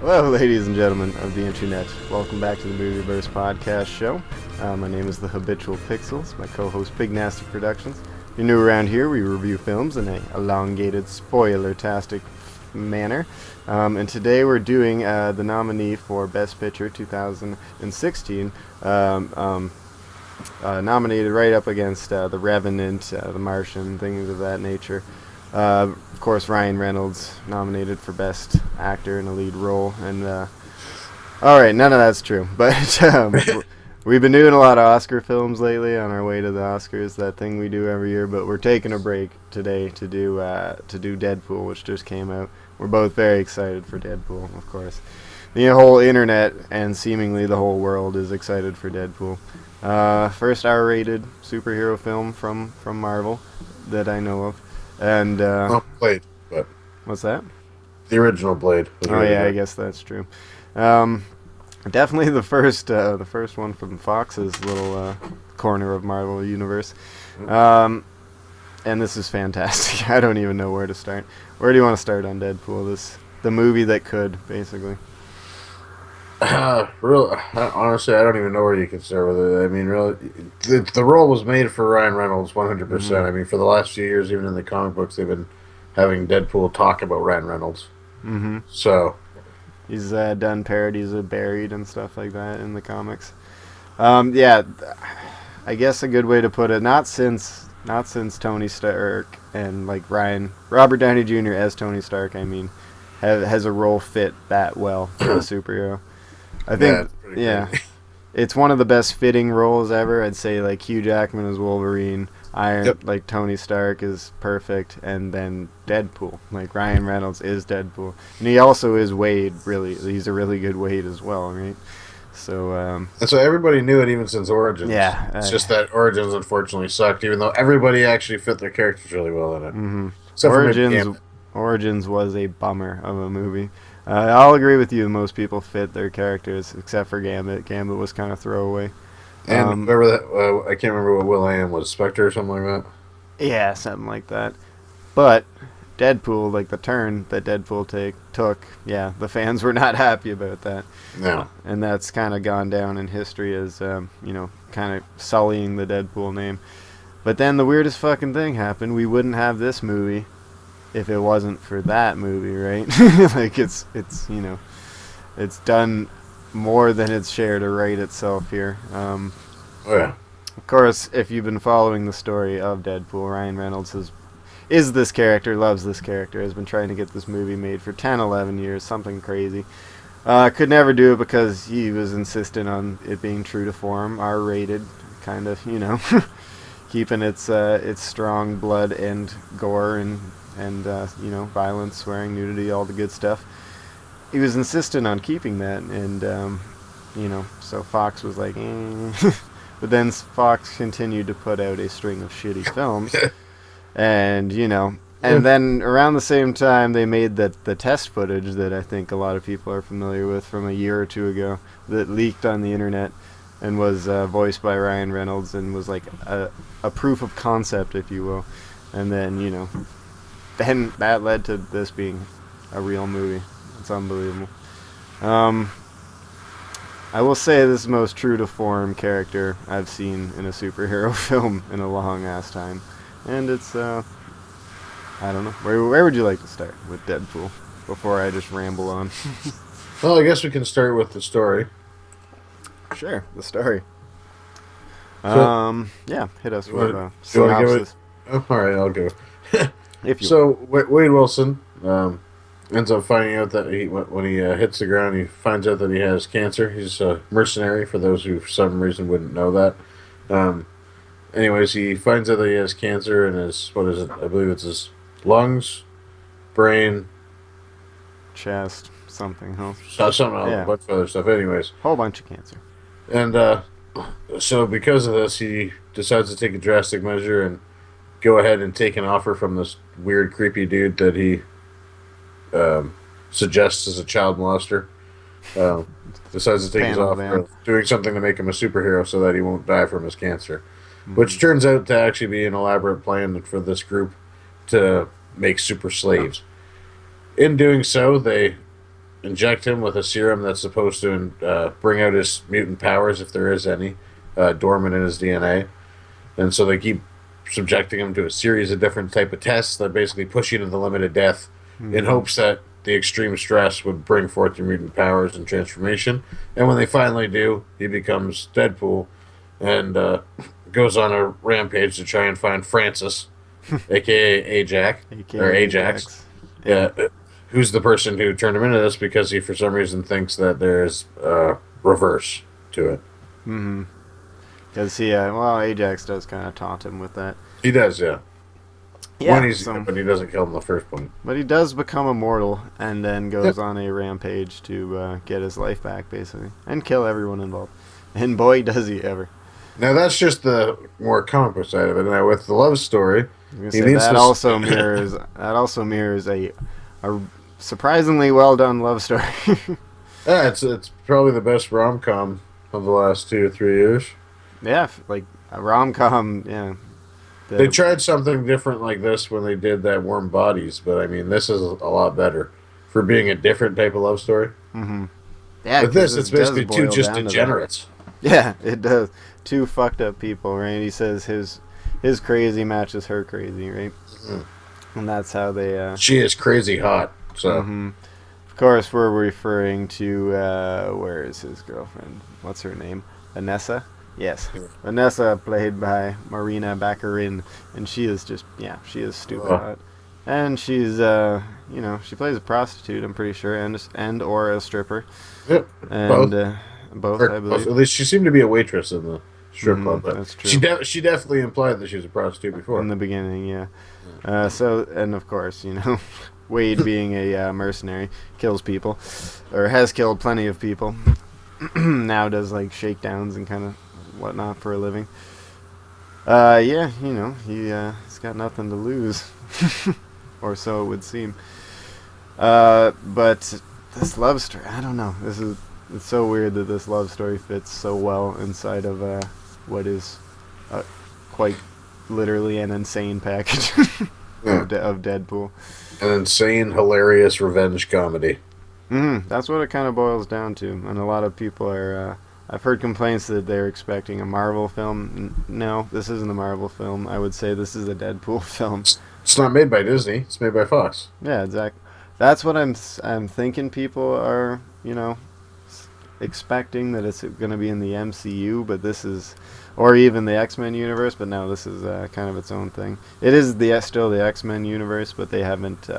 Hello, ladies and gentlemen of the internet. Welcome back to the MOVIEVERSE podcast show. My name is the Habitual Pixels. My co-host Big Nasty Productions. If you're new around here, we review films in a elongated, spoiler-tastic manner. And today we're doing the nominee for Best Picture 2016, nominated right up against The Revenant, The Martian, things of that nature. Of course, Ryan Reynolds nominated for Best Actor in a Lead Role, and all right, none of that's true. But we've been doing a lot of Oscar films lately on our way to the Oscars, that thing we do every year. But we're taking a break today to do Deadpool, which just came out. We're both very excited for Deadpool, of course. The whole internet and seemingly the whole world is excited for Deadpool. First R-rated superhero film from Marvel that I know of. And Blade, but what's that? the original Blade. Oh yeah, I guess that's true. Definitely the first one from Fox's little corner of Marvel Universe. And this is fantastic. I don't even know where to start. Where do you want to start on Deadpool? The movie that could, basically. Honestly, I don't even know where you can start with it. I mean, really, the role was made for Ryan Reynolds 100%. Mm-hmm. I mean, for the last few years, even in the comic books, they've been having Deadpool talk about Ryan Reynolds. Mm-hmm. So he's done parodies of Buried and stuff like that in the comics. Yeah, I guess a good way to put it, not since Tony Stark and like Robert Downey Jr. as Tony Stark, I mean, has a role fit that well for a superhero. I think, yeah, it's one of the best fitting roles ever. I'd say like Hugh Jackman as Wolverine, like Tony Stark is perfect, and then Deadpool, like Ryan Reynolds is Deadpool, and he also is Wade. Really, he's a really good Wade as well, right? So, and so everybody knew it even since Origins. Yeah, it's just that Origins unfortunately sucked, even though everybody actually fit their characters really well in it. Mm-hmm. Except Origins was a bummer of a movie. I'll agree with you. Most people fit their characters, except for Gambit. Gambit was kind of throwaway. And remember that? I can't remember what Will.i.am was, Spectre or something like that. Yeah, something like that. But Deadpool, like the turn that Deadpool took, yeah, the fans were not happy about that. No. And that's kind of gone down in history as, kind of sullying the Deadpool name. But then the weirdest fucking thing happened. We wouldn't have this movie if it wasn't for that movie, right? Like it's done more than its share to right itself here. Oh yeah. Of course, if you've been following the story of Deadpool, Ryan Reynolds is this character, loves this character, has been trying to get this movie made for 10, 11 years, something crazy. Could never do it because he was insistent on it being true to form, R-rated, kind of, keeping its strong blood and gore and violence, swearing, nudity, all the good stuff. He was insistent on keeping that, and so Fox was like, eh. But then Fox continued to put out a string of shitty films, and then around the same time they made the test footage that I think a lot of people are familiar with from a year or two ago that leaked on the internet and was voiced by Ryan Reynolds and was like a proof of concept, if you will, and then then that led to this being a real movie. It's unbelievable. I will say this is the most true to form character I've seen in a superhero film in a long ass time. And it's, I don't know. Where would you like to start with Deadpool before I just ramble on? Well, I guess we can start with the story. Sure, the story. Yeah, hit us with a synopsis. All right, I'll go. Wade Wilson ends up finding out that when he hits the ground, he finds out that he has cancer. He's a mercenary, for those who for some reason wouldn't know that. Anyways, he finds out that he has cancer in his, I believe it's his lungs, brain, chest, something, huh? Something else, a bunch of other stuff. Anyways. Whole bunch of cancer. And so because of this, he decides to take a drastic measure and go ahead and take an offer from this weird, creepy dude that he suggests as a child molester. Decides to take his offer of doing something to make him a superhero so that he won't die from his cancer. Mm-hmm. Which turns out to actually be an elaborate plan for this group to make super slaves. In doing so, they inject him with a serum that's supposed to bring out his mutant powers, if there is any, dormant in his DNA. And so they keep subjecting him to a series of different type of tests that basically push you to the limit of death in hopes that the extreme stress would bring forth your mutant powers and transformation. And when they finally do, he becomes Deadpool and goes on a rampage to try and find Francis, a.k.a. Ajax, or Ajax. Yeah. Who's the person who turned him into this because he, for some reason, thinks that there's reverse to it. Mm-hmm. Because Ajax does kind of taunt him with that. He does, yeah. Yeah, but he doesn't kill him the first point. But he does become immortal and then goes on a rampage to get his life back, basically, and kill everyone involved. And boy, does he ever! Now that's just the more comic book side of it. Now with the love story, that also mirrors a surprisingly well done love story. Yeah, it's probably the best rom-com of the last 2 or 3 years. Yeah, like a rom-com, yeah. They tried something different like this when they did that Warm Bodies, but I mean, this is a lot better for being a different type of love story. Mm-hmm. Yeah, with this, it's basically two just degenerates. Yeah, it does. Two fucked up people, right? He says his crazy matches her crazy, right? Mm-hmm. And that's how they... She is crazy hot, so... Mm-hmm. Of course, we're referring to... where is his girlfriend? What's her name? Vanessa? Yes. Vanessa, played by Morena Baccarin, and she is just, she is stupid hot. And she's, she plays a prostitute, I'm pretty sure, and or a stripper. Yep. And both, I believe. At least she seemed to be a waitress in the strip club. But that's true. She definitely implied that she was a prostitute before. In the beginning, yeah. And of course, Wade being a mercenary, kills people, or has killed plenty of people. Now does, like, shakedowns and kind of whatnot for a living. He's got nothing to lose. Or so it would seem. But this love story, I don't know. It's so weird that this love story fits so well inside of what is quite literally an insane package of Deadpool. An insane, hilarious revenge comedy. That's what it kind of boils down to. And a lot of people are... I've heard complaints that they're expecting a Marvel film. No, this isn't a Marvel film. I would say this is a Deadpool film. It's not made by Disney. It's made by Fox. Yeah, exactly. That's what I'm thinking people are, expecting, that it's going to be in the MCU, but this is... Or even the X-Men universe, but no, this is kind of its own thing. It is still the X-Men universe, but they haven't...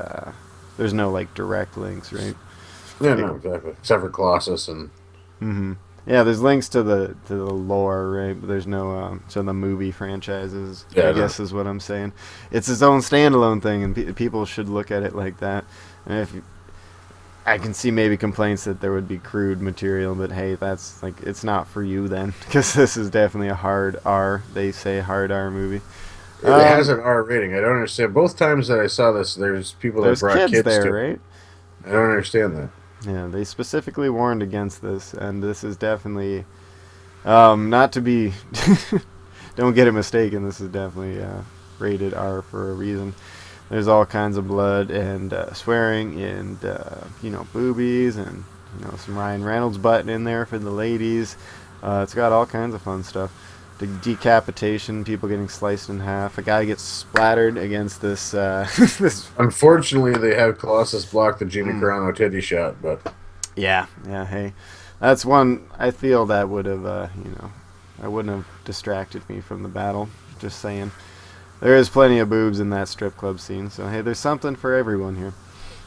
there's no, like, direct links, right? Yeah, no, exactly. Except for Colossus and... Mm-hmm. Yeah, there's links to the lore, right? But there's no to the movie franchises. I guess is what I'm saying. It's its own standalone thing, and people should look at it like that. And I can see maybe complaints that there would be crude material, but hey, that's like it's not for you then, because this is definitely a hard R. They say hard R movie. It has an R rating. I don't understand. Both times that I saw this, there's people that brought kids there, to right? I don't understand that. Yeah, they specifically warned against this, and this is definitely not to be... don't get it mistaken, this is definitely rated R for a reason. There's all kinds of blood and swearing and, boobies and, some Ryan Reynolds butt in there for the ladies. It's got all kinds of fun stuff. The decapitation, people getting sliced in half. A guy gets splattered against this... this. Unfortunately, they have Colossus block the Gina Carano titty shot, but... Yeah, hey. That's one I feel that would have, I wouldn't have distracted me from the battle. Just saying. There is plenty of boobs in that strip club scene, so hey, there's something for everyone here.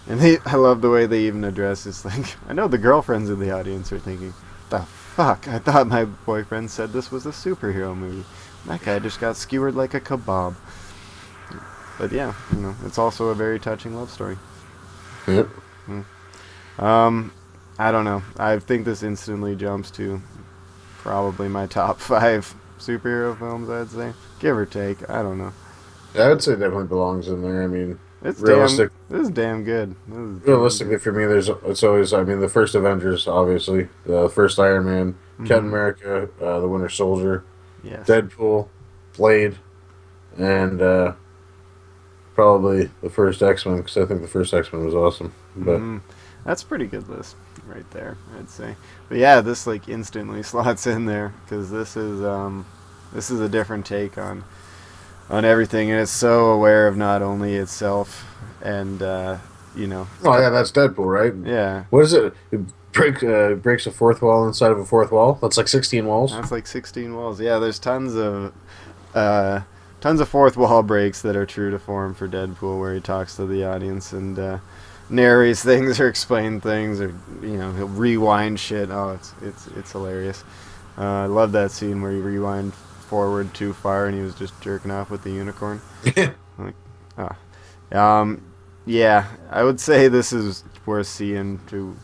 And I love the way they even address this. Like, I know the girlfriends in the audience are thinking, the fuck, I thought my boyfriend said this was a superhero movie. That guy just got skewered like a kebab. But yeah, it's also a very touching love story. Yep. I don't know. I think this instantly jumps to probably my top 5 superhero films, I'd say. Give or take. I don't know. Yeah, I would say it definitely belongs in there. I mean, this is damn good. Realistically, for me, it's always, the first Avengers, obviously. The first Iron Man, Captain America, the Winter Soldier, yes. Deadpool, Blade, and probably the first X-Men, because I think the first X-Men was awesome. But That's a pretty good list right there, I'd say. But yeah, this like instantly slots in there because this is a different take on everything, and it's so aware of not only itself and you know. Oh yeah, that's Deadpool, right? Yeah. What is it? It breaks a fourth wall inside of a fourth wall. That's like 16 walls. That's like 16 walls. Yeah, there's tons of fourth wall breaks that are true to form for Deadpool, where he talks to the audience and narrates things or explains things, or he'll rewind shit. Oh, it's hilarious. I love that scene where he rewind forward too far and he was just jerking off with the unicorn. Like, yeah, I would say this is worth seeing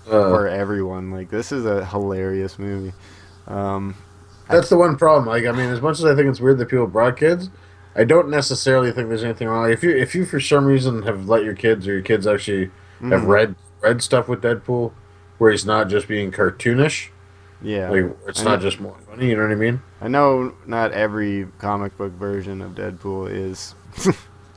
for everyone. Like, this is a hilarious movie. That's the one problem. Like, I mean, as much as I think it's weird that people brought kids, I don't necessarily think there's anything wrong. If you for some reason have let your kids, or your kids actually have read stuff with Deadpool, where he's not just being cartoonish. Yeah, like it's not just more funny. You know what I mean? I know not every comic book version of Deadpool is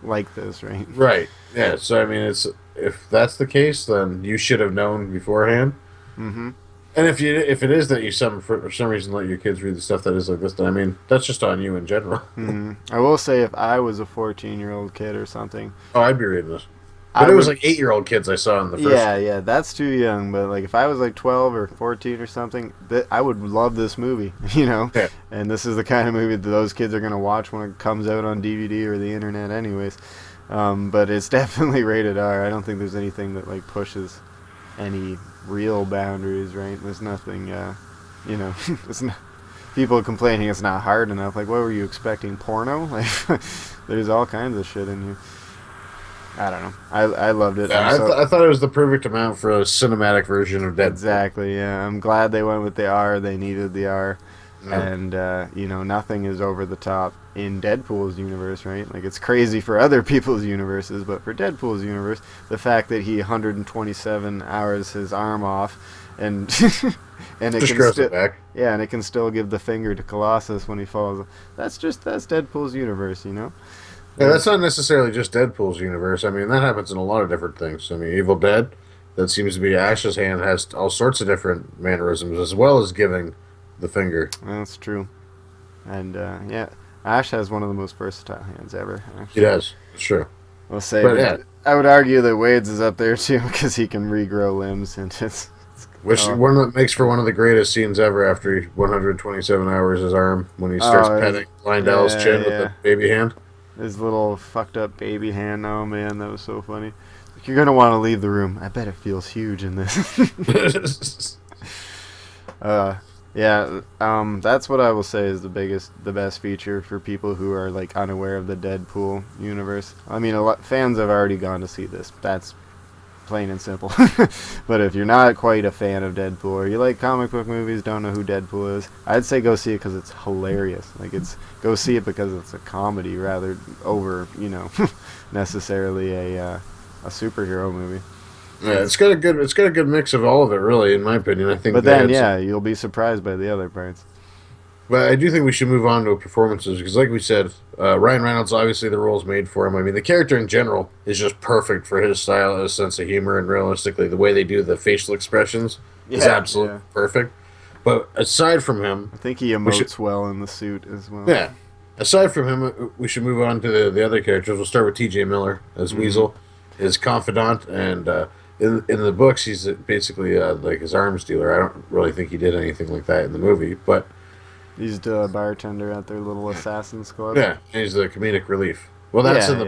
like this, right? Right. Yeah. So I mean, if that's the case, then you should have known beforehand. Mm-hmm. And if it is that you for some reason let your kids read the stuff that is like this, then I mean that's just on you in general. Mm-hmm. I will say, if I was a 14-year-old kid or something, I'd be reading this. But it was like 8-year-old kids I saw in the first. Yeah, that's too young. But like, if I was like 12 or 14 or something, I would love this movie. Yeah. And this is the kind of movie that those kids are gonna watch when it comes out on DVD or the internet, anyways. But it's definitely rated R. I don't think there's anything that like pushes any real boundaries, right? There's nothing, it's not, people complaining it's not hard enough. Like, what were you expecting, porno? Like, there's all kinds of shit in here. I don't know. I loved it. Yeah, I thought it was the perfect amount for a cinematic version of Deadpool. Exactly, yeah. I'm glad they went with the R. They needed the R. Yeah. And, nothing is over the top in Deadpool's universe, right? Like, it's crazy for other people's universes, but for Deadpool's universe, the fact that he 127 hours his arm off and and it just can it back. Yeah, and it can still give the finger to Colossus when he falls. That's Deadpool's universe, Yeah, that's not necessarily just Deadpool's universe. I mean, that happens in a lot of different things. I mean, Evil Dead, that seems to be Ash's hand, has all sorts of different mannerisms, as well as giving the finger. That's true. And, Ash has one of the most versatile hands ever, actually. He does. It's true. We'll say, but I would argue that Wade's is up there, too, because he can regrow limbs, and one that makes for one of the greatest scenes ever after 127 hours his arm, when he starts petting Lindell's chin with the baby hand. His little fucked up baby hand. Oh man, that was so funny. You're gonna want to leave the room. I bet it feels huge in this. That's what I will say is the best feature for people who are like unaware of the Deadpool universe. I mean, fans have already gone to see this. That's plain and simple. But if you're not quite a fan of Deadpool, or you like comic book movies, don't know who Deadpool is, I'd say go see it because it's hilarious. Like, go see it because it's a comedy rather over necessarily a superhero movie. Yeah, it's got a good mix of all of it, really, in my opinion. I think. But then, you'll be surprised by the other parts. But I do think we should move on to performances because, like we said, Ryan Reynolds, obviously the role's made for him. I mean, the character in general is just perfect for his style, his sense of humor, and realistically, the way they do the facial expressions is absolutely perfect. But aside from him, I think he emotes well in the suit as well. Yeah. Aside from him, we should move on to the other characters. We'll start with T.J. Miller as Weasel, his confidant, and in the books, he's basically like his arms dealer. I don't really think he did anything like that in the movie, but he's the bartender at their little Assassin's Club. Yeah, he's the comedic relief. Well, that's in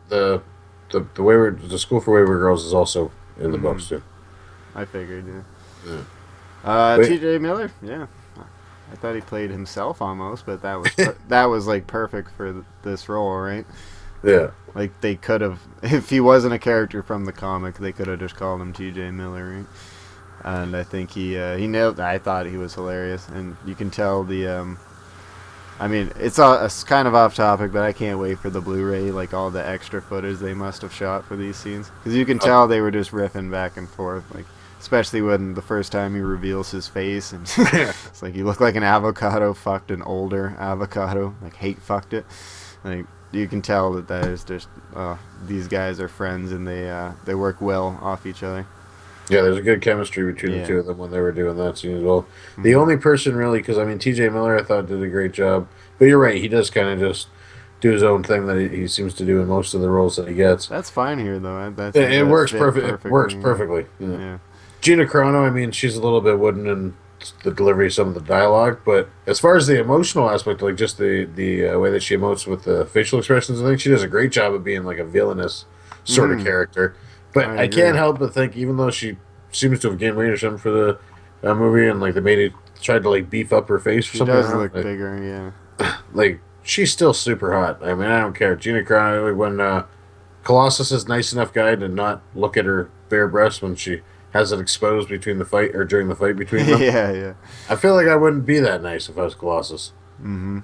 the School for Wayward Girls is also in the books too. I figured. Yeah. T.J. Miller. Yeah, I thought he played himself almost, but that was like perfect for this role, right? Yeah. Like, they could have, if he wasn't a character from the comic, they could have just called him T.J. Miller, right? And I think he nailed. I thought he was hilarious, and you can tell I mean, it's kind of off topic, but I can't wait for the Blu-ray, like all the extra footage they must have shot for these scenes, because you can tell they were just riffing back and forth, like especially when the first time he reveals his face, and it's like, you look like an avocado fucked an older avocado, like hate fucked it, like. You can tell that is just these guys are friends and they work well off each other. Yeah, there's a good chemistry between the Yeah. two of them when they were doing that scene as well. The Hmm. only person really, because I mean, T.J. Miller, I thought did a great job, but you're right, he does kind of just do his own thing that he seems to do in most of the roles that he gets. That's fine here, though. I It, think it that works fit perfect. It works perfectly. perfectly. Yeah. Yeah. Gina Carano, I mean, she's a little bit wooden in the delivery of some of the dialogue, but as far as the emotional aspect, like just the way that she emotes with the facial expressions, I think she does a great job of being like a villainous sort of Hmm. character. But I I agree. can't help but think, even though she seems to have gained weight or something for the movie, and like they made it tried to like beef up her face or She something, I does don't look know, bigger. Yeah. like she's still super hot. I mean, I don't care. Gina Carano, like, when Colossus is nice enough guy to not look at her bare breast when she has it exposed between the fight or during the fight between them. Yeah. Yeah. I feel like I wouldn't be that nice if I was Colossus. Hmm.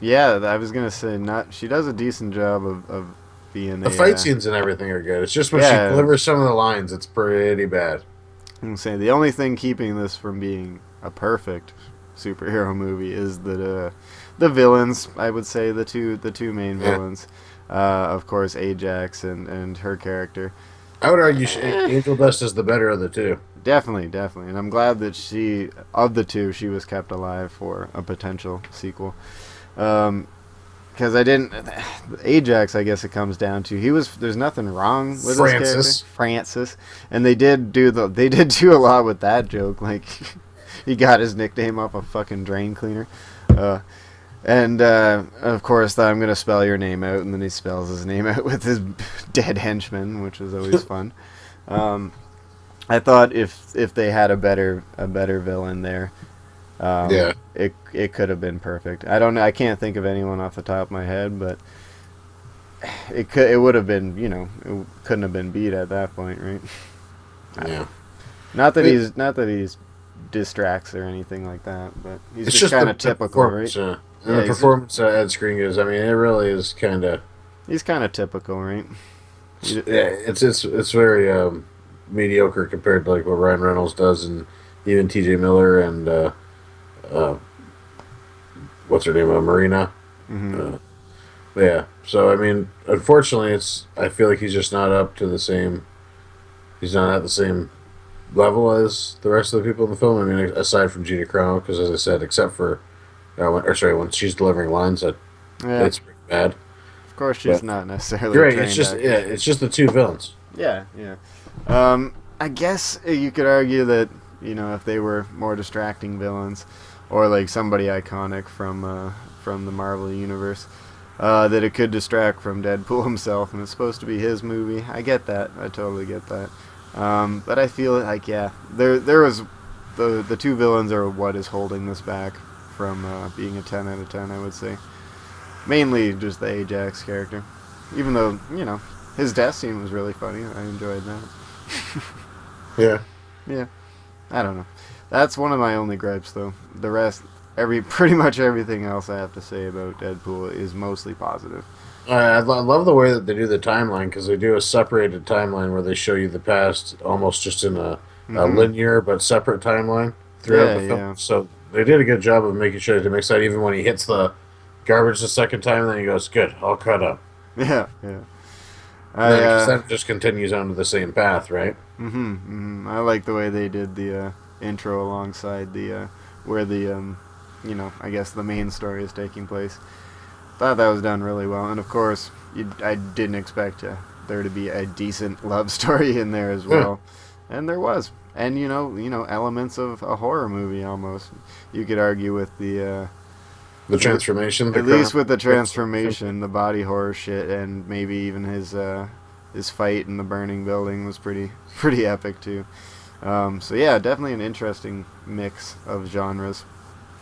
Yeah, I was gonna say not. She does a decent job of being The a. fight scenes and everything are good. It's just when she Yeah, delivers some of the lines, it's pretty bad. I'm saying the only thing keeping this from being a perfect superhero movie is that the villains. I would say the two main Yeah. villains. Of course, Ajax and her character. I would argue Eh, Angel Dust is the better of the two. definitely, and I'm glad that of the two, she was kept alive for a potential sequel. Because I didn't. Ajax, I guess it comes down to he was. There's nothing wrong with his character, Francis. Francis, and they did do a lot with that joke. Like he got his nickname off a fucking drain cleaner, and of course I'm gonna spell your name out, and then he spells his name out with his dead henchman, which is always fun. Um, I thought if they had a better villain there, Yeah. it could have been perfect. I don't know. I can't think of anyone off the top of my head, but it would have been, it couldn't have been beat at that point, right? I don't Yeah. know. Not that It, he's distracts or anything like that, but he's it's just just kind of the typical, right? performance. And Yeah, the performance Ed Skrein gives, I mean, it really is kind of. he's kind of typical, right? Yeah, it's very mediocre compared to like what Ryan Reynolds does, and even T.J. Miller and uh, what's her name, Morena. Hmm. Uh, yeah. So I mean, unfortunately, I feel like he's just not up to the same. He's not at the same level as the rest of the people in the film. I mean, aside from Gina Carano, because as I said, except for when she's delivering lines, Yeah, it's pretty bad. of course she's But not necessarily you're a right. It's trained just actor. yeah, it's just the two villains. Yeah, yeah. I guess you could argue that if they were more distracting villains, or like somebody iconic from the Marvel universe, that it could distract from Deadpool himself, and it's supposed to be his movie. I get that. I totally get that. But I feel like there was the two villains are what is holding this back from being a 10 out of 10. I would say mainly just the Ajax character, even though his death scene was really funny. I enjoyed that. Yeah. Yeah, I don't know. That's one of my only gripes, though. The rest, pretty much everything else I have to say about Deadpool is mostly positive. I love the way that they do the timeline because they do a separated timeline where they show you the past almost just in a Hmm. linear but separate timeline throughout Yeah, the film. yeah, So they did a good job of making sure to mix that even when he hits the garbage the second time, then he goes, "Good, all caught up." yeah, yeah. And I then, 'cause then it just continues on to the same path, right? I like the way they did the intro alongside the where the I guess the main story is taking place. Thought that was done really well, and of course, I didn't expect there to be a decent love story in there as Yeah. well, and there was, and elements of a horror movie almost. You could argue with The transformation, the at least with the transformation. transformation, the body horror shit, and maybe even his fight in the burning building was pretty epic too. So yeah, definitely an interesting mix of genres.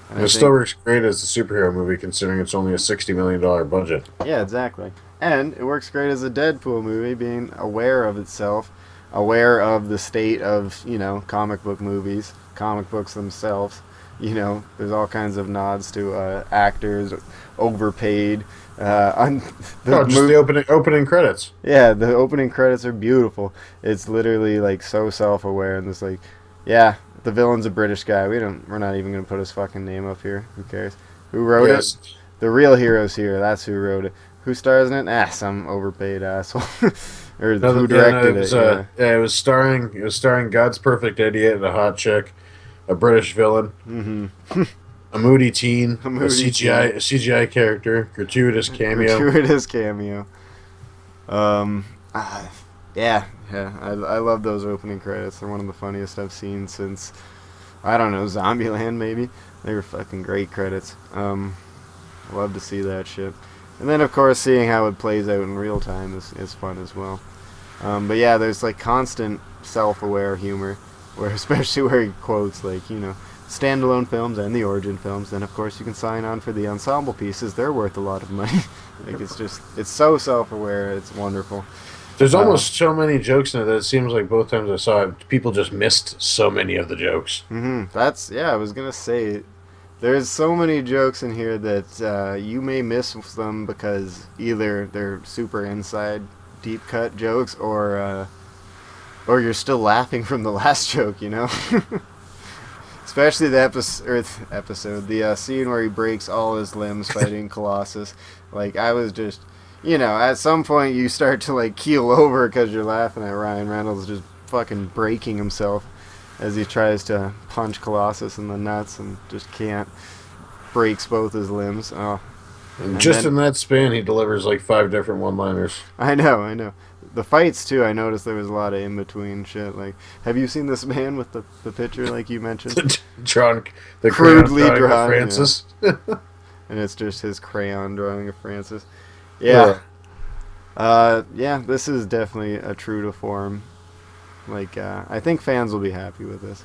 And And I it still think works great as a superhero movie considering it's only a $60 million budget. yeah, exactly. And it works great as a Deadpool movie, being aware of itself, aware of the state of, comic book movies, comic books themselves. There's all kinds of nods to actors, overpaid. On Oh, just the opening credits. Yeah, the opening credits are beautiful. It's literally like so self-aware, and it's like, yeah, the villain's a British guy. We're not even gonna put his fucking name up here. Who cares? Who wrote it? Yes. The real heroes here. That's who wrote it. Who stars in it? Some overpaid asshole. Or No, who directed it was, it? Yeah. it was starring God's Perfect Idiot and a hot chick, a British villain, Mm-hmm. a moody teen, A moody teen. A CGI character, gratuitous cameo. Gratuitous cameo. Um, ah, yeah. I love those opening credits. They're one of the funniest I've seen since, I don't know, Zombieland maybe. They were fucking great credits. Love to see that shit. And then, of course, seeing how it plays out in real time is fun as well. But yeah, there's like constant self-aware humor, where especially where he quotes like, you know, standalone films and the origin films. Then, of course, you can sign on for the ensemble pieces. They're worth a lot of money. Like, it's so self-aware. It's wonderful. There's almost so many jokes in it that it seems like both times I saw it, people just missed so many of the jokes. I was gonna say, there's so many jokes in here that you may miss them because either they're super inside, deep cut jokes, or you're still laughing from the last joke, you know. Especially the episode, the scene where he breaks all his limbs fighting Colossus. Like, I was just, you know, at some point you start to like keel over because you're laughing at Ryan Reynolds just fucking breaking himself as he tries to punch Colossus in the nuts and just can't. Breaks both his limbs. Oh. And just in that span, he delivers like 5 different one-liners. I know. The fights, too, I noticed there was a lot of in-between shit. Like, have you seen this man with the picture, like you mentioned? the crudely drawn Francis. Yeah. And it's just his crayon drawing of Francis. Yeah. This is definitely a true to form. Like, I think fans will be happy with this.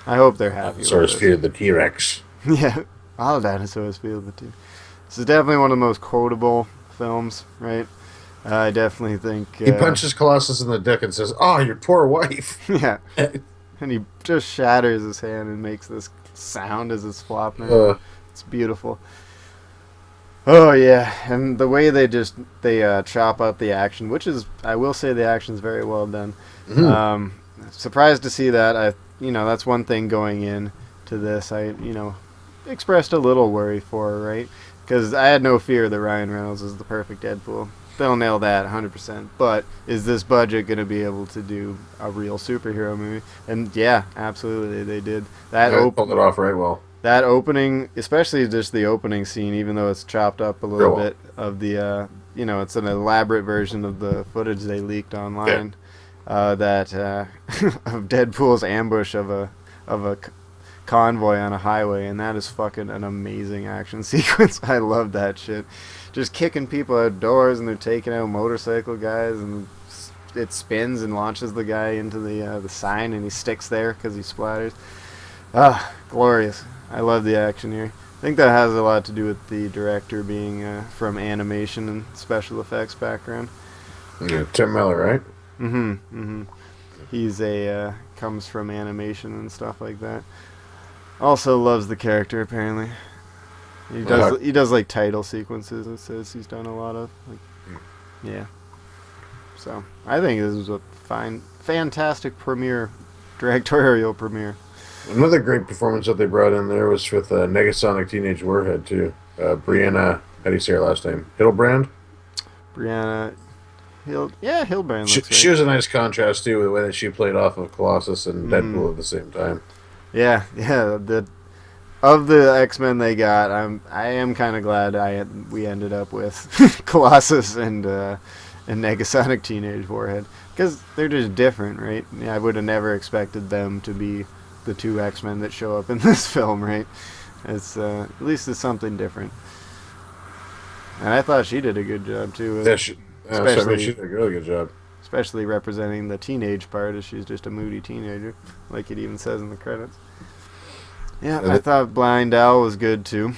I hope they're happy with this. Dinosaurs fear the T-Rex. Yeah, all dinosaurs fear the T-Rex. This is definitely one of the most quotable films, right? I definitely think... he punches Colossus in the dick and says, "Oh, your poor wife." Yeah. And he just shatters his hand and makes this sound as it's flopping. It's beautiful. Oh, yeah. And the way they chop up the action, which is, I will say the action's very well done. Mm-hmm. Surprised to see that. That's one thing going in to this. I expressed a little worry for her, right? Because I had no fear that Ryan Reynolds is the perfect Deadpool. They'll nail that 100%. But is this budget going to be able to do a real superhero movie? And yeah, absolutely, they did. Pulled it off right well. That opening, especially just the opening scene, even though it's chopped up a little bit of the, it's an elaborate version of the footage they leaked online. Yeah. Of Deadpool's ambush of a convoy on a highway, and that is fucking an amazing action sequence. I love that shit. Just kicking people outdoors, and they're taking out motorcycle guys, and it spins and launches the guy into the sign, and he sticks there because he splatters. Glorious. I love the action here. I think that has a lot to do with the director being from animation and special effects background. Yeah, Tim Miller, right? He's comes from animation and stuff like that. Also loves the character, apparently. He does like title sequences. It says he's done a lot of. Yeah. So I think this was a fantastic directorial premiere. Another great performance that they brought in there was with Negasonic Teenage Warhead too. Brianna, how do you say her last name? Hildebrand. Brianna. Hildebrand. She was a nice contrast too with the way that she played off of Colossus and Deadpool at the same time. Yeah. Of the X-Men they got, I am kind of glad we ended up with Colossus and Negasonic Teenage Warhead, because they're just different, right? Yeah, I would have never expected them to be the two X-Men that show up in this film, right? It's at least it's something different. And I thought she did a good job too. Yeah, she did a really good job. Especially representing the teenage part, as she's just a moody teenager, like it even says in the credits. Yeah, I thought Blind Owl was good too.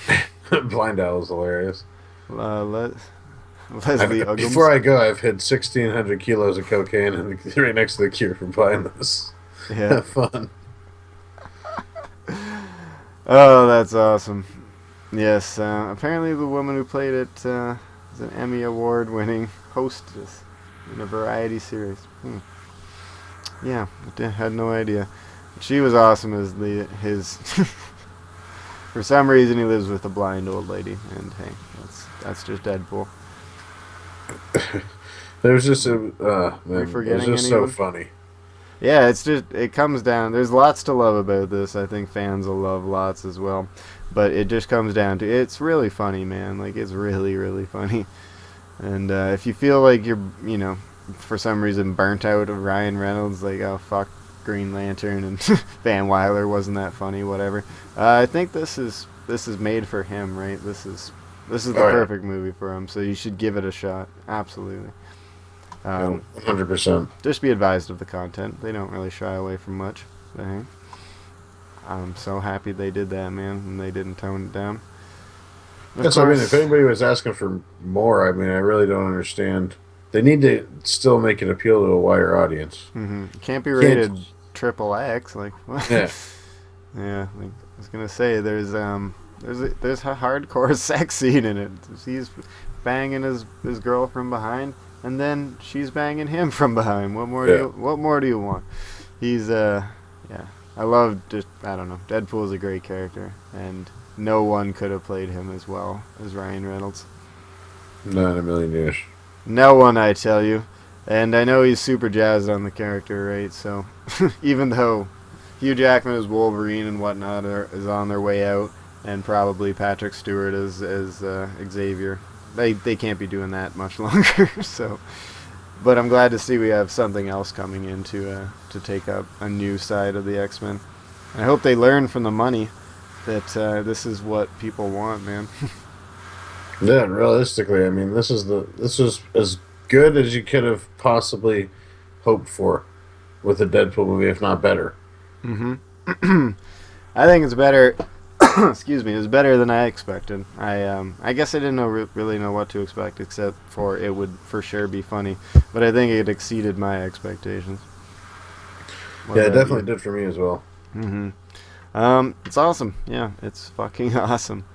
Blind Owl is hilarious. Leslie Uggams. Before I go, I've hid 1,600 kilos of cocaine right next to the cure for buying this. Yeah. Have fun. Oh, that's awesome. Yes, apparently the woman who played it is an Emmy Award-winning hostess in a variety series. Yeah, I had no idea. She was awesome as his... For some reason, he lives with a blind old lady, and hey, that's just Deadpool. There's just a Are we man, it was forgetting just so anyone? funny. Yeah, it comes down. There's lots to love about this. I think fans will love lots as well, but it just comes down to it's really funny, man. Like it's really really funny. And if you feel like you're, for some reason burnt out of Ryan Reynolds, like oh fuck Green Lantern and Van Wilder wasn't that funny, whatever. I think this is made for him, right? This is the Oh yeah, perfect movie for him. So you should give it a shot. Absolutely. no, Um, 100%. just be advised of the content. They don't really shy away from much. I think. I'm so happy they did that, man, and they didn't tone it down. Of Yes, I mean, if course, anybody was asking for more, I mean, I really don't understand. They need to still make it appeal to a wider audience. can't be Can't. rated triple X. Like what? Yeah, Yeah, like I was gonna say, there's a hardcore sex scene in it. He's banging his girl from behind, and then she's banging him from behind. yeah. What more do you want? He's yeah. I love just I don't know. Deadpool is a great character, and no one could have played him as well as Ryan Reynolds. Not in a million years. No one, I tell you. And I know he's super jazzed on the character, right? So even though Hugh Jackman as Wolverine and whatnot is on their way out, and probably Patrick Stewart as Xavier. They can't be doing that much longer. So, but I'm glad to see we have something else coming in to take up a new side of the X-Men. I hope they learn from the money that this is what people want, man. Yeah, realistically, I mean, this is as good as you could have possibly hoped for with a Deadpool movie, if not better. hmm I think it's better. Excuse me, it's better than I expected. I guess I didn't really know what to expect, except for it would for sure be funny. But I think it exceeded my expectations. What Yeah, it about definitely you? did for me as well. hmm It's awesome. Yeah, it's fucking awesome.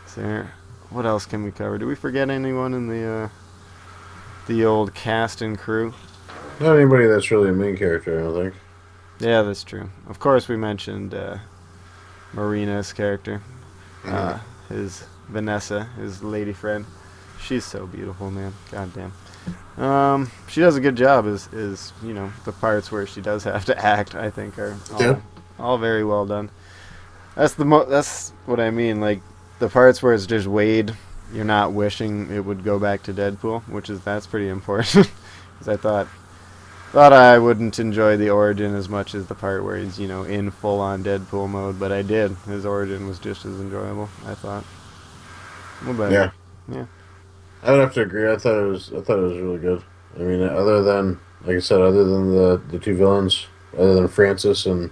So, what else can we cover? Did we forget anyone in the old cast and crew? Not anybody that's really a main character, I don't think. Yeah, that's true. Of course, we mentioned Morena's character, Hmm. uh, his Vanessa, his lady friend. She's so beautiful, man. God damn. She does a good job. Is the parts where she does have to act, I think, are Yeah. all very well done. That's what I mean. Like the parts where it's just Wade, you're not wishing it would go back to Deadpool, that's pretty important. Because I thought I wouldn't enjoy the origin as much as the part where he's in full on Deadpool mode, but I did. His origin was just as enjoyable, I thought. What about you? Yeah. Yeah. I would have to agree. I thought it was really good. I mean, other than like I said, other than the two villains, other than Francis and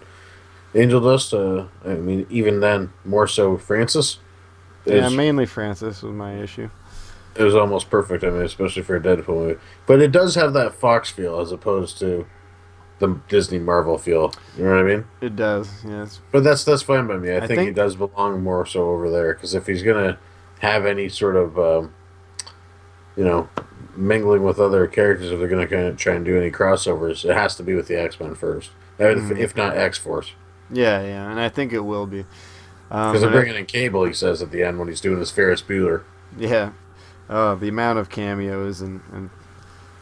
Angel Dust, I mean, even then, more so Francis Yeah, is mainly Francis was my issue. it was almost perfect. I mean, especially for a Deadpool movie. But it does have that Fox feel as opposed to the Disney Marvel feel. You know what I mean? It does, yes. But that's fine by me. I I think he think, does belong more so over there because if he's gonna have any sort of you know mingling with other characters, if they're gonna kind of try and do any crossovers, it has to be with the X Men first, mm, if not X Force. yeah, and I think it will be. Because they're And bringing in Cable, he says at the end when he's doing his Ferris Bueller. yeah, the amount of cameos and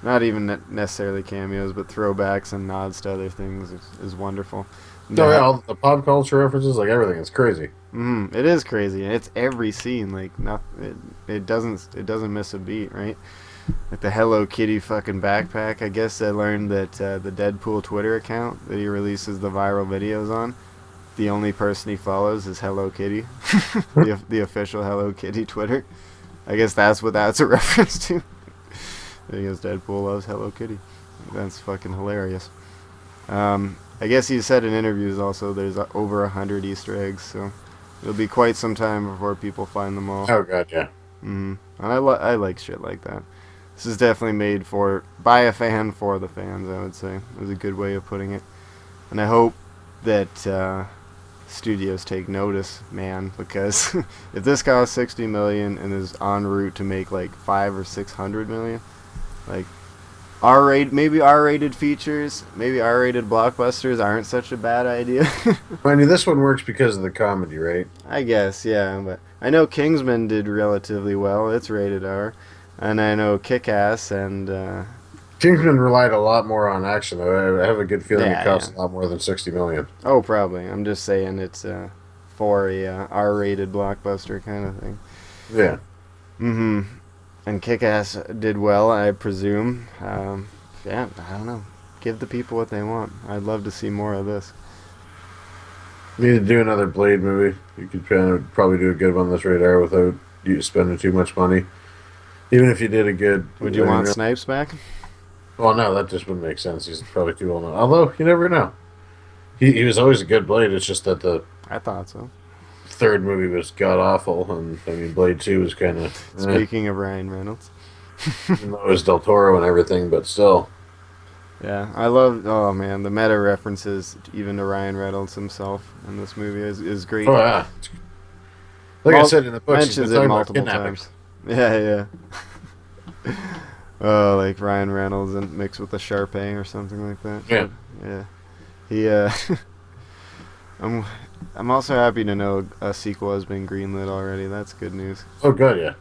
not even necessarily cameos, but throwbacks and nods to other things is wonderful. No, yeah, all the pop culture references, like everything, it's crazy. It is crazy, and it's every scene. Like, not it doesn't miss a beat, right? Like the Hello Kitty fucking backpack. I guess I learned that the Deadpool Twitter account that he releases the viral videos on, the only person he follows is Hello Kitty, the official Hello Kitty Twitter. I guess that's what that's a reference to. Because Deadpool loves Hello Kitty. That's fucking hilarious. I guess he said in interviews also there's over 100 Easter eggs, so it'll be quite some time before people find them all. Oh god, yeah. And I like shit like that. This is definitely made by a fan for the fans, I would say. It was a good way of putting it. And I hope that studios take notice, man, because if this costs 60 million and is en route to make like 5 or 600 million, like maybe R-rated features, maybe R-rated blockbusters aren't such a bad idea. Mind you, this one works because of the comedy, right? I guess, yeah, but I know Kingsman did relatively well. It's rated R. And I know Kick-Ass and... Kingsman relied a lot more on action, though. I have a good feeling it cost yeah. a lot more than $60 million. Oh, probably. I'm just saying it's for a R-rated blockbuster kind of thing. Yeah. Mm-hmm. And Kick-Ass did well, I presume. Yeah, I don't know. Give the people what they want. I'd love to see more of this. Need to do another Blade movie. You could probably do a good one on this radar without you spending too much money. Even if you did a good... Would you want Snipes back? Well, no, that just wouldn't make sense. He's probably too old now. Although, you never know. He was always a good Blade. It's just that the... I thought so. Third movie was god-awful, and, I mean, Blade 2 was kind of... Speaking of Ryan Reynolds. Even though it was Del Toro and everything, but still... Yeah, I love... Oh, man, the meta references even to Ryan Reynolds himself in this movie is great. Oh, yeah. Like I said in the book, mentions it multiple times. Yeah. Oh, like Ryan Reynolds and mixed with a Sharpay or something like that. Yeah. Yeah. He, I'm also happy to know a sequel has been greenlit already. That's good news. Oh, good, yeah.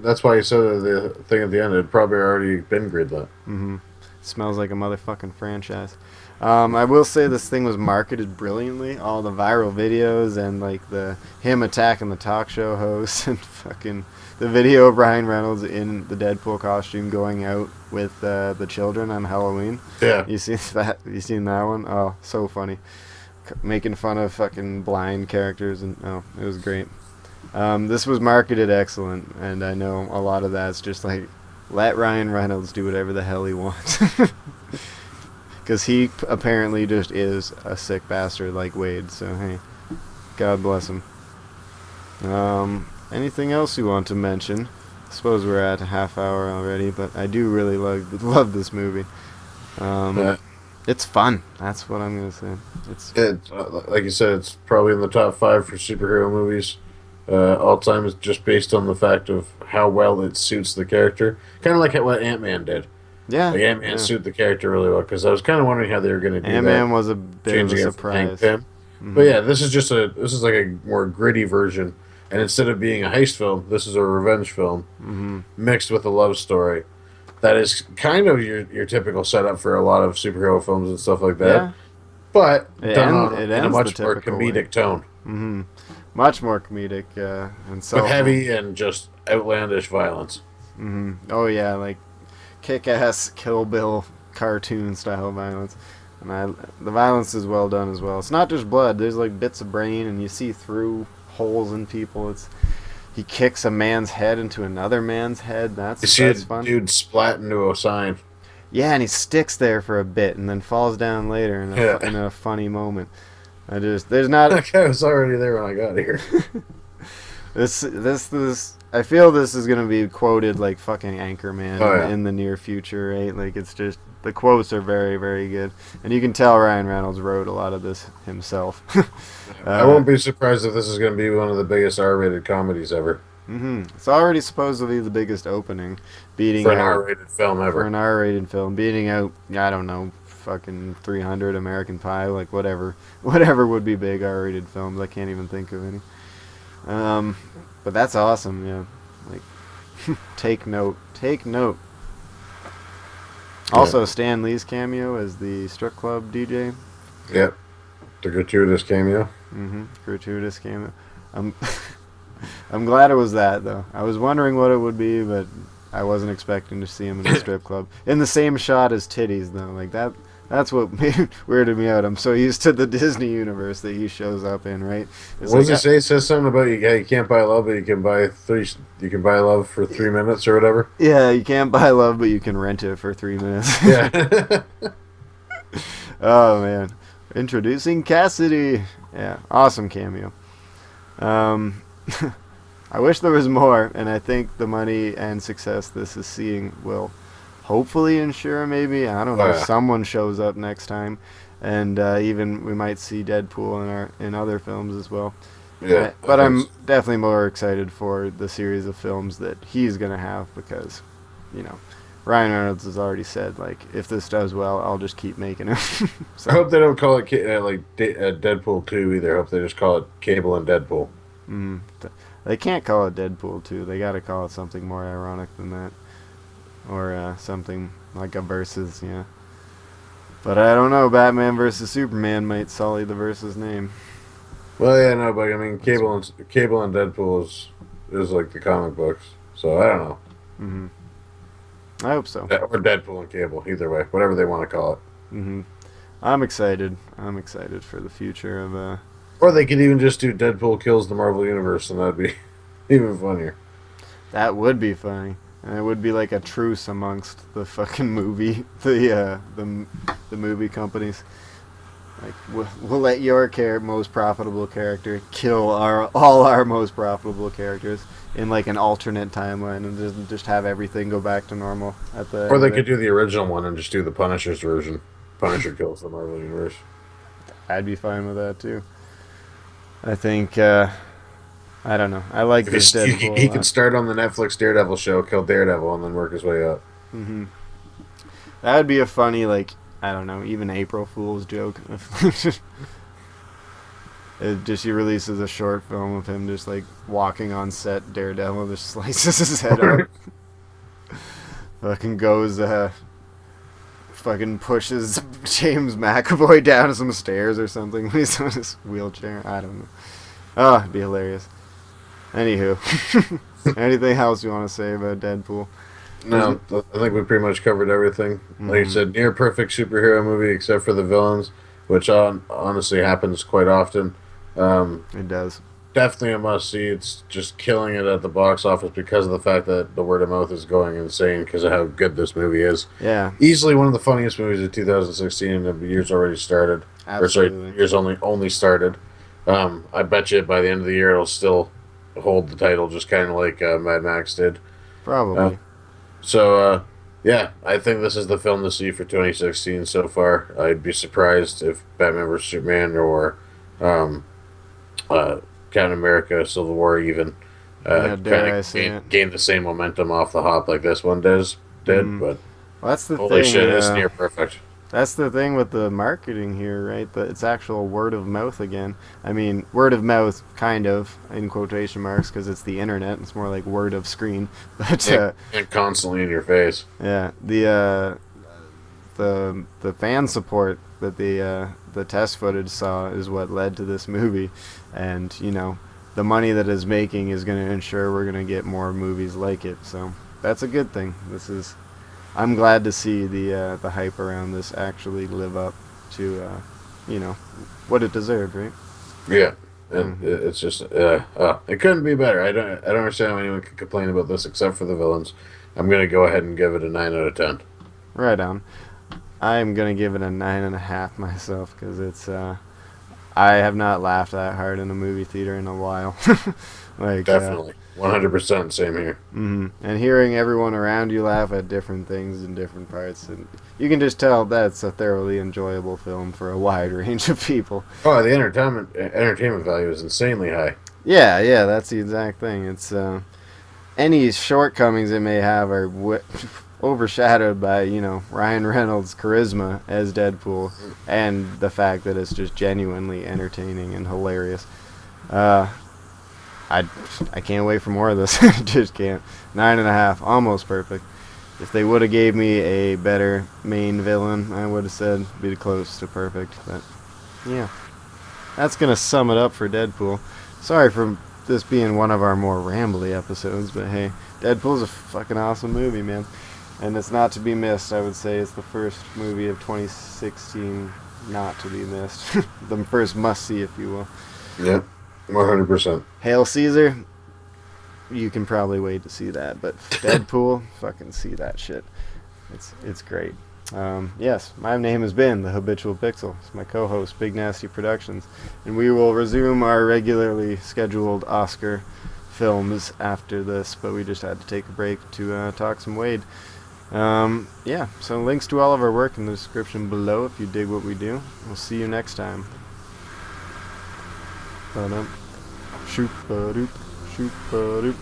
That's why you said the thing at the end. It had probably already been greenlit. Mm-hmm. Smells like a motherfucking franchise. I will say this thing was marketed brilliantly. All the viral videos and like him attacking the talk show host and fucking the video of Ryan Reynolds in the Deadpool costume going out with the children on Halloween. Yeah. You seen that? You seen that one? Oh, so funny. Making fun of fucking blind characters and it was great. This was marketed excellent, and I know a lot of that's just like let Ryan Reynolds do whatever the hell he wants. Because he apparently just is a sick bastard like Wade, so hey, God bless him. Anything else you want to mention? I suppose we're at a half hour already, but I do really love this movie. It's fun. That's what I'm going to say. It's like you said, it's probably in the top 5 for superhero movies all time, is just based on the fact of how well it suits the character. Kind of like what Ant-Man did. Yeah. Like Ant-Man suited the character really well, because I was kind of wondering how they were going to do that. Ant-Man was a bit of a surprise. But yeah, this is like a more gritty version, and instead of being a heist film, this is a revenge film mixed with a love story. That is kind of your typical setup for a lot of superhero films and stuff like that. Yeah. But done in a much more comedic tone. Mm-hmm. Much more comedic. And so with heavy and just outlandish violence. Mm-hmm. Oh, yeah, like kick-ass Kill Bill cartoon-style violence. And the violence is well done as well. It's not just blood. There's like bits of brain, and you see through holes in people. He kicks a man's head into another man's head. That's fun. Dude splat into a sign. Yeah, and he sticks there for a bit and then falls down later in a funny moment. There's not. That guy was already there when I got here. I feel this is gonna be quoted like fucking Anchorman in the near future, right? Like it's just the quotes are very, very good, and you can tell Ryan Reynolds wrote a lot of this himself. I won't be surprised if this is gonna be one of the biggest R-rated comedies ever. Mm-hmm. It's already supposedly the biggest opening, beating for an R-rated film ever. For an R-rated film, beating out I don't know, fucking 300, American Pie, like whatever would be big R-rated films. I can't even think of any. But that's awesome, yeah. Like, take note. Also, Stan Lee's cameo as the strip club DJ. Yep, the gratuitous cameo. Mm-hmm. Gratuitous cameo. I'm glad it was that though. I was wondering what it would be, but I wasn't expecting to see him in a strip club in the same shot as titties though. Like that. That's what weirded me out. I'm so used to the Disney universe that he shows up in, right? What does it say? It says something about you can't buy love, but you can buy love for 3 minutes or whatever. Yeah, you can't buy love, but you can rent it for 3 minutes. Yeah. Oh man, introducing Cassidy. Yeah, awesome cameo. I wish there was more, and I think the money and success this is seeing will hopefully ensure maybe, I don't know, someone shows up next time, and even we might see Deadpool in other films as well. Yeah, but I'm definitely more excited for the series of films that he's gonna have because, Ryan Reynolds has already said like if this does well, I'll just keep making it. So. I hope they don't call it Deadpool 2 either. I hope they just call it Cable and Deadpool. They can't call it Deadpool 2. They gotta call it something more ironic than that. Or something like a versus, yeah. But I don't know, Batman versus Superman might sully the versus name. Well, yeah, no, but I mean, Cable and Deadpool is like the comic books, so I don't know. Mm-hmm. I hope so. Or Deadpool and Cable, either way, whatever they want to call it. Mm-hmm. I'm excited. I'm excited for the future of Or they could even just do Deadpool kills the Marvel Universe, and that'd be even funnier. That would be funny. And it would be like a truce amongst the fucking the movie companies. Like, we'll let your most profitable character kill all our most profitable characters in like an alternate timeline, and just have everything go back to normal at the. Or they could do the original one and just do the Punisher's version. Punisher kills the Marvel Universe. I'd be fine with that too. I think. I don't know. I like this Deadpool. He could start on the Netflix Daredevil show, kill Daredevil, and then work his way up. Mm-hmm. That would be a funny, like, I don't know, even April Fool's joke. He releases a short film of him just, like, walking on set, Daredevil just slices his head off. Fucking goes, fucking pushes James McAvoy down some stairs or something when he's on his wheelchair. I don't know. Oh, it'd be hilarious. Anywho, anything else you want to say about Deadpool? No, I think we pretty much covered everything. Like you said, near perfect superhero movie except for the villains, which honestly happens quite often. It does. Definitely a must see. It's just killing it at the box office because of the fact that the word of mouth is going insane because of how good this movie is. Yeah. Easily one of the funniest movies of 2016, and the year's already started. Absolutely. Or sorry, year's only started. I bet you by the end of the year it'll still hold the title, just kind of like Mad Max did. Probably. Yeah, I think this is the film to see for 2016 so far. I'd be surprised if Batman vs. Superman or Captain America Civil War even gained the same momentum off the hop like this one did. But well, that's the holy thing, shit, it's near perfect. That's the thing with the marketing here, right? That it's actual word of mouth again. I mean, word of mouth, kind of, in quotation marks, because it's the internet. It's more like word of screen. But and constantly in your face. Yeah, the fan support that the test footage saw is what led to this movie, and you know, the money that it's making is going to ensure we're going to get more movies like it. So that's a good thing. I'm glad to see the hype around this actually live up to, you know, what it deserved, right? Yeah, and it's just it couldn't be better. I don't understand how anyone could complain about this except for the villains. I'm gonna go ahead and give it a 9 out of 10. Right on. I'm gonna give it a 9.5 myself because it's I have not laughed that hard in a movie theater in a while. Like definitely. 100% same here. Mm-hmm. And hearing everyone around you laugh at different things in different parts, and you can just tell that's a thoroughly enjoyable film for a wide range of people. Oh, the entertainment value is insanely high. Yeah, that's the exact thing. It's any shortcomings it may have are overshadowed by, you know, Ryan Reynolds' charisma as Deadpool and the fact that it's just genuinely entertaining and hilarious. I can't wait for more of this. I just can't. 9.5, almost perfect. If they would have gave me a better main villain, I would have said be close to perfect. But yeah, that's gonna sum it up for Deadpool. Sorry for this being one of our more rambly episodes, but hey, Deadpool's a fucking awesome movie, man, and it's not to be missed. I would say it's the first movie of 2016 not to be missed. The first must-see, if you will. Yeah. 100%. Hail Caesar, you can probably wait to see that, but Deadpool, fucking see that shit. It's great. Yes, my name has been the Habitual Pixel. It's my co-host, Big Nasty Productions, and we will resume our regularly scheduled Oscar films after this, but we just had to take a break to talk some Wade. Yeah, so links to all of our work in the description below if you dig what we do. We'll see you next time. Shoot ba doop, shoot ba doop.